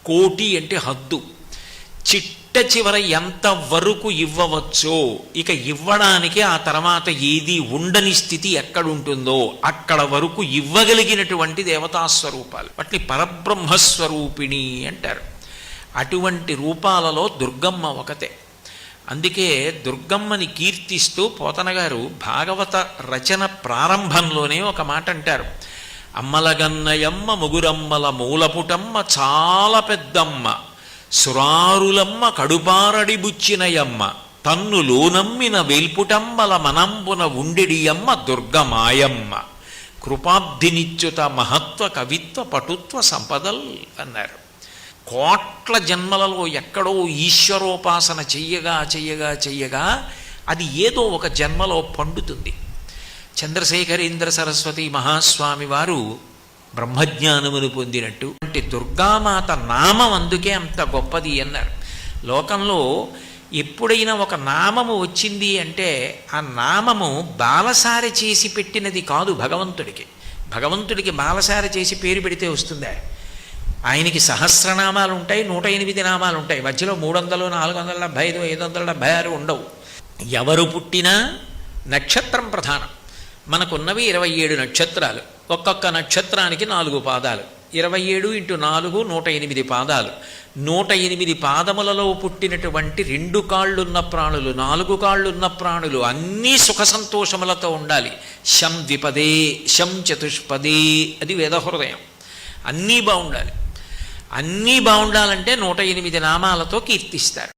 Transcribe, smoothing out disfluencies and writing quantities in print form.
కోటి అంటే హద్దు. చిట్ట చివర ఎంత వరకు ఇవ్వవచ్చో, ఇక ఇవ్వడానికి ఆ తర్వాత ఏది ఉండని స్థితి ఎక్కడుంటుందో అక్కడ వరకు ఇవ్వగలిగినటువంటి దేవతాస్వరూపాలు, వాటిని పరబ్రహ్మస్వరూపిణి అంటారు. అటువంటి రూపాలలో దుర్గమ్మ ఒకతే. అందుకే దుర్గమ్మని కీర్తిస్తూ పోతనగారు భాగవత రచన ప్రారంభంలోనే ఒక మాట అంటారు. అమ్మలగన్నయమ్మ ముగురమ్మల మూలపుటమ్మ చాలా పెద్దమ్మ, సురారులమ్మ కడుపారడి బుచ్చినయమ్మ, తన్నులోనమ్మిన వేల్పుటమ్మల మనంబున ఉండిడియమ్మ దుర్గమాయమ్మ, కృపాబ్ధినిచ్యుత మహత్వ కవిత్వ పటుత్వ సంపదల్ అన్నారు. కోట్ల జన్మలలో ఎక్కడో ఈశ్వరోపాసన చెయ్యగా చెయ్యగా చెయ్యగా అది ఏదో ఒక జన్మలో పండుతుంది. చంద్రశేఖరేంద్ర సరస్వతి మహాస్వామి వారు బ్రహ్మజ్ఞానమును పొందినట్టు అంటే దుర్గామాత నామం అందుకే అంత గొప్పది అన్నారు. లోకంలో ఎప్పుడైనా ఒక నామము వచ్చింది అంటే ఆ నామము బాలసారి చేసి పెట్టినది కాదు భగవంతుడికి. భగవంతుడికి బాలసారి చేసి పేరు పెడితే వస్తుందా? ఆయనకి సహస్రనామాలు ఉంటాయి, 108 నామాలు ఉంటాయి. మధ్యలో 300, 475, 576 ఉండవు. ఎవరు పుట్టినా నక్షత్రం ప్రధానం. మనకున్నవి 27 నక్షత్రాలు. ఒక్కొక్క నక్షత్రానికి 4 పాదాలు. 27 × 4 108 పాదాలు. 108 పాదములలో పుట్టినటువంటి 2 కాళ్ళున్న ప్రాణులు, 4 కాళ్ళున్న ప్రాణులు అన్నీ సుఖ సంతోషములతో ఉండాలి. శం ద్విపదే, శం చతుష్పదే, అది వేదహృదయం. అన్నీ బాగుండాలి. అన్నీ బాగుండాలంటే 108 నామాలతో కీర్తిస్తారు.